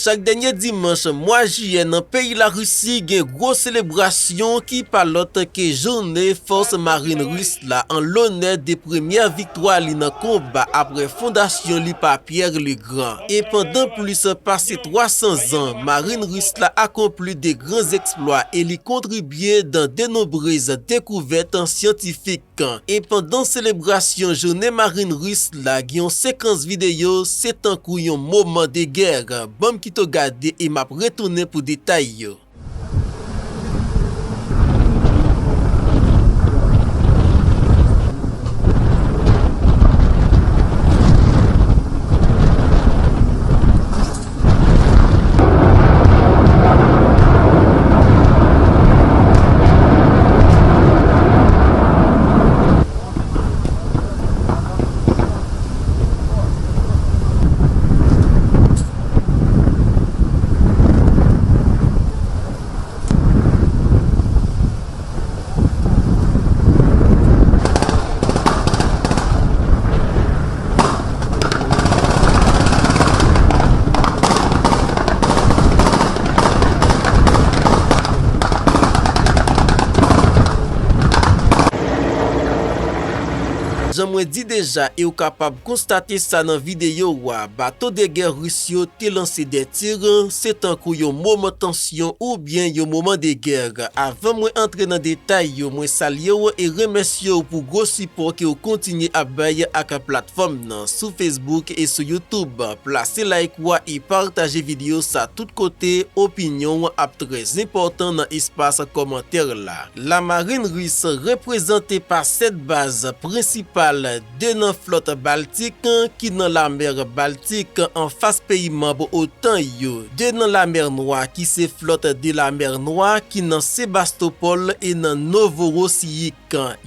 chaque dernier dimanche mois juillet dans pays la Russie gen gros célébration qui pas l'autre que journée force marine russe là en l'honneur des premières victoires li dans combat après fondation li par Pierre le Grand. Et pendant plus passé 300 ans, marine russe là accompli des grands exploits et li contribué dans de nombreuses découvertes scientifiques. Et pendant célébration journée marine russe là, gen 50 vidéos, c'est un couillon moment de guerre. Bon qui te garde et m'a retourné pour détails. J'aimerais dit déjà et ou capable constater ça dans vidéo bateau de guerre russe te lancé des tirs, c'est un coup yon moment tension ou bien yon moment de guerre. Avant moi entrer dans détail moi saluer et remercier pour gros support que vous continuez à bailler à la plateforme sur Facebook et sur YouTube. Placez like et partagez vidéo ça tout côté, opinion très important dans espace commentaire là. La marine russe représentée par cette base principale de la flotte baltique qui dans la mer Baltique en face pays membre autant yo de dans la mer Noire qui se flotte de la mer Noire qui dans Sébastopol et dans Novorossiysk,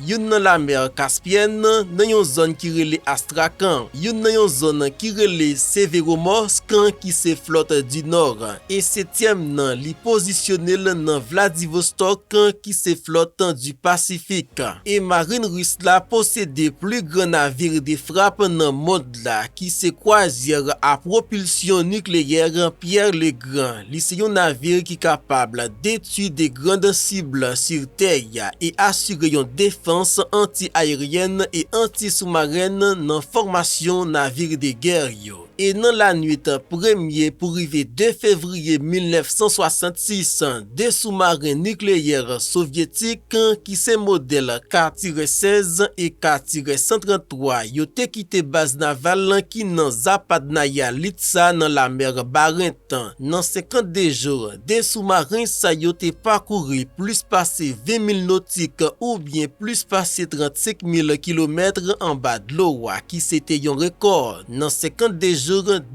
yon dans la mer Caspienne dans une zone qui relè Astrakhan, yon dans une zone qui relè Severomorsk qui se flotte du nord et septième nan li positionné dans Vladivostok qui se flotte du Pacifique. Et marine russe la possède plus grand navire de frappe dans monde là qui se croisière à propulsion nucléaire Pierre le Grand. Li c'est un navire qui capable détruire des grandes cibles sur terre et assurer une défense anti-aérienne et anti-sous-marine dans formation navire de guerre yo. Et dans la nuit 1er pour arriver 2 février 1966, des sous-marins nucléaires soviétiques qui se modèle K-16 et K-133 yo te quitté base navale qui dans Zapadnaya Litsa dans la mer Barents. Dans 52 jours, des sous-marins sa yo te parcouru plus passé 20 000 nautiques ou bien plus passé 35 000 km en bas de l'eau qui c'était un record. Dans 52 jours,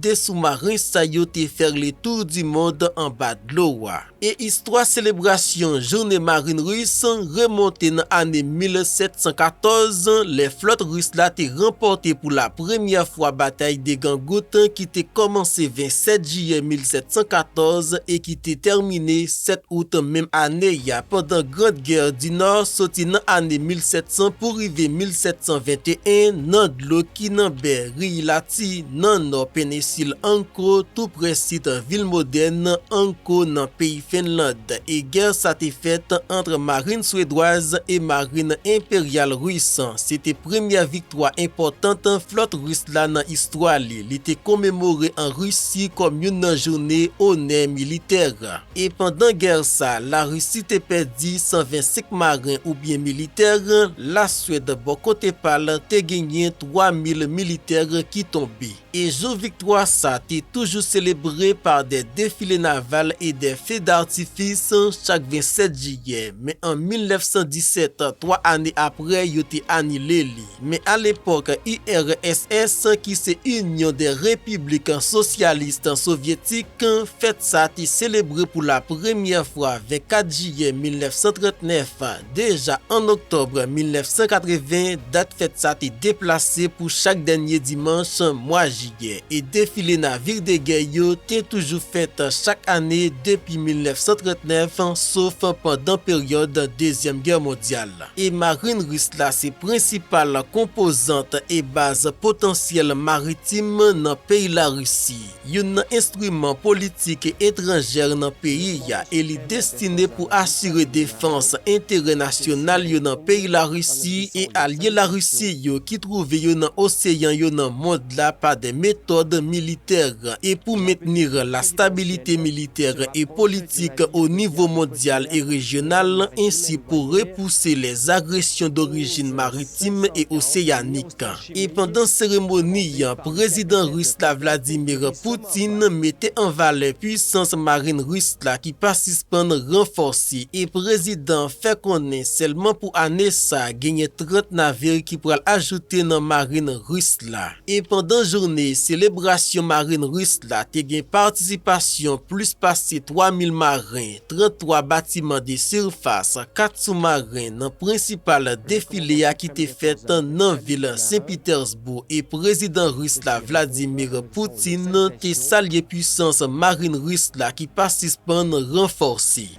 des sous-marins sa yo te faire le tour du monde en bas de l'eau. Et histoire célébration journée marine russe remonte dans l'année 1714, les flottes russes là te remporté pour la première fois bataille de Gangout qui te commencé 27 juillet 1714 et qui te terminé 7 août même année pendant grande guerre du Nord sorti dans année 1700 pour arriver 1721 dans de l'eau qui nan Berilati dans nord péninsule Anko tout près site ville moderne Anko dans pays Finlande. Et guerre ça te faite entre marine suédoise et marine impériale russe. C'était première victoire importante flotte russe là dans histoire li était commémoré en Russie comme une journée honneur militaire. Et pendant guerre ça, la Russie te perdu 125 marins ou bien militaires, la Suède bon côté pal te gagné 3000 militaires qui tombé. Et jour victoire ça t'est toujours célébré par des défilés navals et des feux d'artifice chaque 27 juillet. Mais en 1917, 3 années après, il était annulé. Mais à l'époque, URSS, qui c'est Union des républiques socialistes soviétiques, fête ça t'est célébré pour la première fois 24 juillet 1939. Déjà en octobre 1980, date fête ça t'est déplacée pour chaque dernier dimanche mois juillet. et défilé navire de guerre yo te toujours fait chaque année depuis 1939 sauf pendant période Deuxième Guerre mondiale. Et marine russe là c'est principale composante et base potentielle maritime dans pays la Russie. Un instrument politique et étranger dans pays ya et li destiné pour assurer défense intérêt national yo dans pays la Russie et allier la Russie yo qui trouve yo dans océan yo dans monde là par des méthodes militaires et pour maintenir la stabilité militaire et politique au niveau mondial et régional ainsi pour repousser les agressions d'origine maritime et océanique. Et pendant cérémonie, président russe Vladimir Poutine mettait en valeur puissance marine russe qui participe renforcée et président fait connaître seulement pour année ça gagner 30 navires qui pourraient ajouter dans marine russe là. Et pendant journée célébration marine russe là, te gain participation plus passé 3000 marins, 33 bâtiments de surface, 4 sous-marins dans principal défilé qui était fait dans ville Saint-Pétersbourg et président russe Vladimir Poutine te salué puissance marine russe là qui participe renforcée.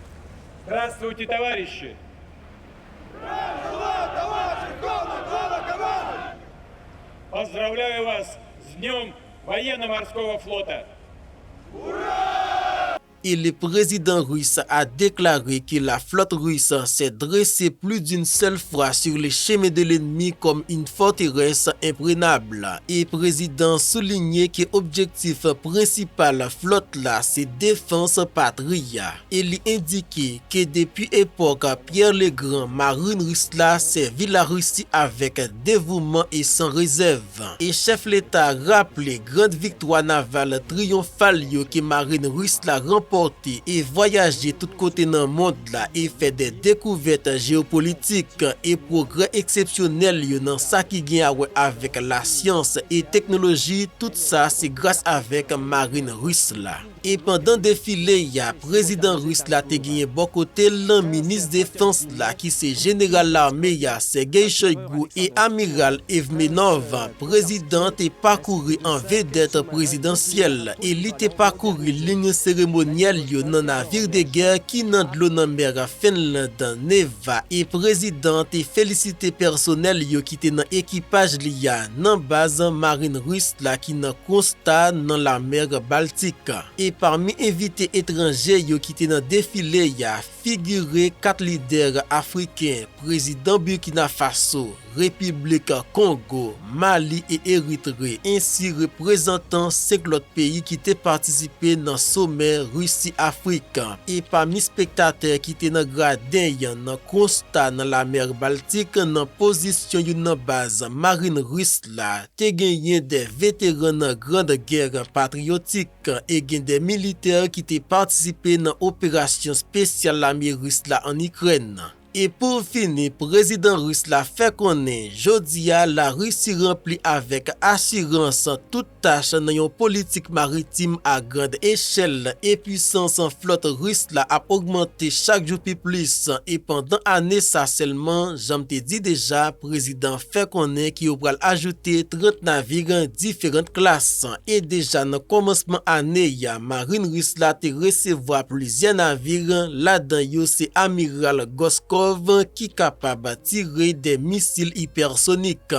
Здравствуйте, товарищи! Поздравляю вас с Днем военно-морского флота! Et le président russe a déclaré que la flotte russe s'est dressée plus d'une seule fois sur les chemins de l'ennemi comme une forteresse imprenable. Et le président soulignait que l'objectif principal de la flotte là, c'est défense patrie. Et il indiquait que depuis l'époque Pierre le Grand, marine russe là servi la Russie avec dévouement et sans réserve. Et chef l'État rappelé grande victoire navale triomphale que marine russe là remporté et voyager tout côté dans le monde là et fait des découvertes géopolitiques et progrès exceptionnels dans ça qui gagne avec la science et technologie. Tout ça c'est grâce avec marine russe là. Et pendant défilé ya président russe là te gagné bon côté le ministre défense là qui c'est général l'armée ya Sergei Shoigu et amiral Evmenov. Président est parcouru en vedette présidentielle et il était parcouru ligne cérémonielle yo nan navire de guerre qui nan de l'eau nan mer Finlande Neva et président et félicité personnel yo qui était dans équipage liya nan base marine russe là qui nan constat dans la mer Baltique. Et parmi invités étrangers yo qui étaient dans défilé ya figuré 4 leaders africains, président Burkina Faso, République Congo, Mali et Érythrée, ainsi représentant 5 autres pays qui étaient participé dans le sommet Russie-Afrique. Et parmi spectateurs qui étaient dans gradin dans constat dans la mer Baltique dans position dans base marine russe là, te gagné des vétérans dans grande guerre patriotique et des militaires qui étaient participé dans opération spéciale l'armée russe là en Ukraine. Et pour finir, président russe l'a fait connaître, jodia la Russie remplit avec assurance toute tâche dans une politique maritime à grande échelle et puissance en flotte russe là a augmenté chaque jour plus et pendant année ça seulement, j'en te dit déjà, président fait connaître qu'il va ajouter 30 navires différentes classes et déjà dans commencement année ya marine russe là te recevoir plusieurs navires là-dedans yo c'est amiral Goskov qui est capable de tirer des missiles hypersoniques.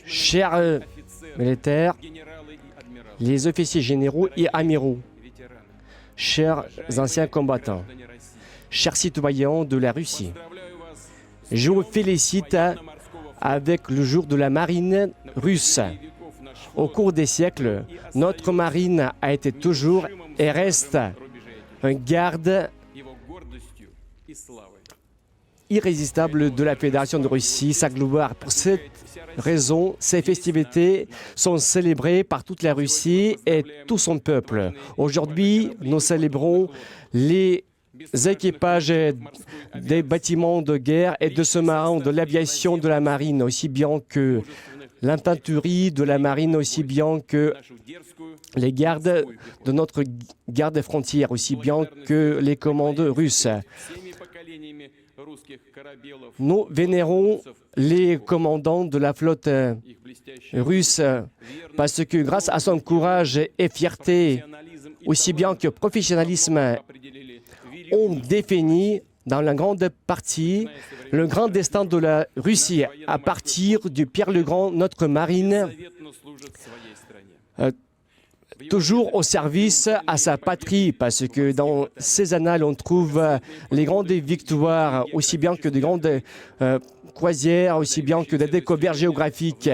Chers militaires, les officiers généraux et amiraux, chers anciens combattants, chers citoyens de la Russie, je vous félicite avec le jour de la marine russe. Au cours des siècles, notre marine a été toujours et reste un garde irrésistible de la Fédération de Russie, sa gloire. Pour cette raison, ces festivités sont célébrées par toute la Russie et tout son peuple. Aujourd'hui, nous célébrons les équipages des bâtiments de guerre et de sous-marins, de l'aviation, de la marine, aussi bien que l'infanterie de la marine, aussi bien que les gardes de notre garde frontière, aussi bien que les commandos russes. Nous vénérons les commandants de la flotte russe parce que grâce à son courage et fierté, aussi bien que professionnalisme, ont défini dans la grande partie le grand destin de la Russie à partir du Pierre le Grand, notre marine, toujours au service à sa patrie, parce que dans ces annales, on trouve les grandes victoires, aussi bien que de grandes croisières, aussi bien que des découvertes géographiques,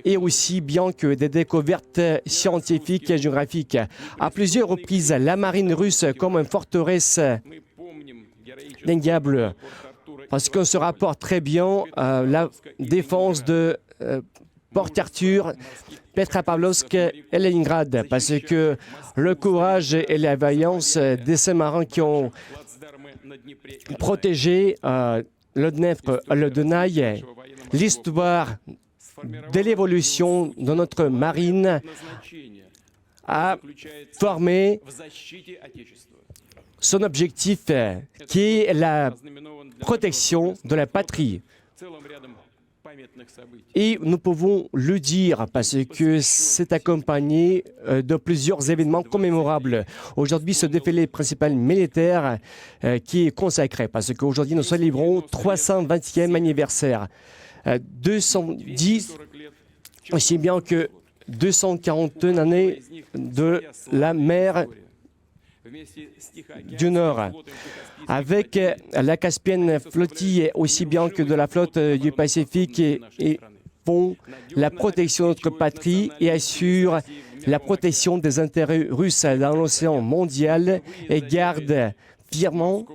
et aussi bien que des découvertes scientifiques et géographiques. À plusieurs reprises, la marine russe, comme une forteresse indéniable, parce qu'on se rapporte très bien à la défense de Port-Arthur, Petropavlovsk et Leningrad, parce que le courage et la vaillance de ces marins qui ont protégé le Dnepr, le Dunaï, l'histoire de l'évolution de notre marine a formé son objectif qui est la protection de la patrie. Et nous pouvons le dire parce que c'est accompagné de plusieurs événements commémorables. Aujourd'hui, ce défilé principal militaire qui est consacré parce qu'aujourd'hui, nous célébrons 320e anniversaire. 210, aussi bien que 241 années de la mer du Nord. Avec la Caspienne flottille, aussi bien que de la flotte du Pacifique, et font la protection de notre patrie et assurent la protection des intérêts russes dans l'océan mondial et gardent fièrement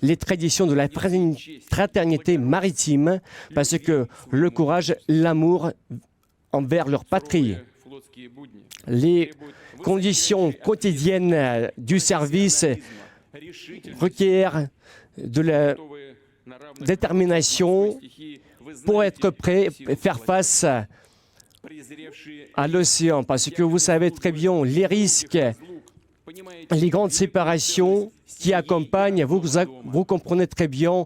les traditions de la fraternité maritime parce que le courage, l'amour envers leur patrie, les conditions quotidiennes du service requièrent de la détermination pour être prêt et faire face à l'océan. Parce que vous savez très bien les risques, les grandes séparations qui accompagnent, vous comprenez très bien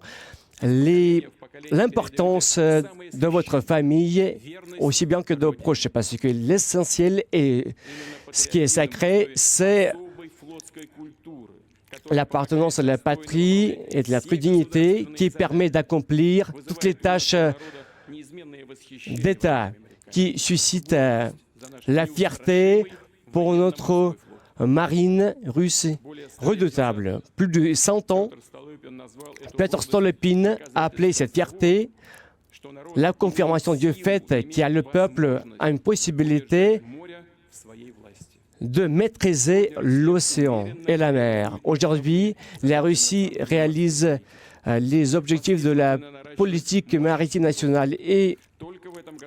l'importance de votre famille, aussi bien que de vos proches, parce que l'essentiel et ce qui est sacré, c'est l'appartenance à la patrie et de la dignité qui permet d'accomplir toutes les tâches d'État qui suscitent la fierté pour notre marine russe redoutable. Plus de 100 ans, Petr Stolypin a appelé cette fierté la confirmation du fait qu'il y a le peuple a une possibilité de maîtriser l'océan et la mer. Aujourd'hui, la Russie réalise les objectifs de la politique maritime nationale et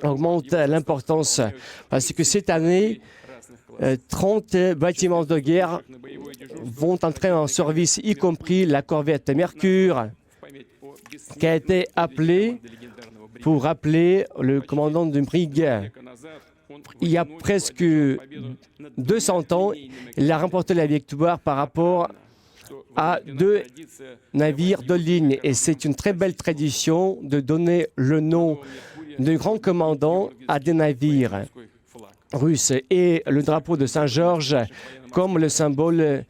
augmente l'importance parce que cette année, 30 bâtiments de guerre vont entrer en service, y compris la corvette Mercure, qui a été appelée pour rappeler le commandant d'une brigade. Il y a presque 200 ans, il a remporté la victoire par rapport à 2 navires de ligne. Et c'est une très belle tradition de donner le nom de grand commandant à des navires russes. Et le drapeau de Saint-Georges comme le symbole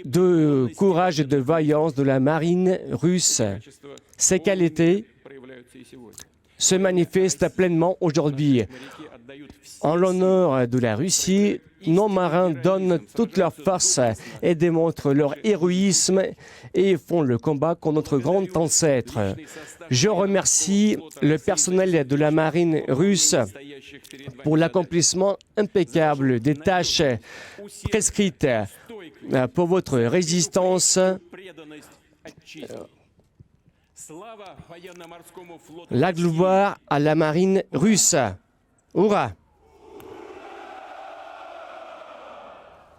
de courage et de vaillance de la marine russe. Ces qualités se manifestent pleinement aujourd'hui. En l'honneur de la Russie, nos marins donnent toute leur force et démontrent leur héroïsme et font le combat contre notre grand ancêtre. Je remercie le personnel de la marine russe pour l'accomplissement impeccable des tâches prescrites pour votre résistance. La gloire à la marine russe. Hurrah!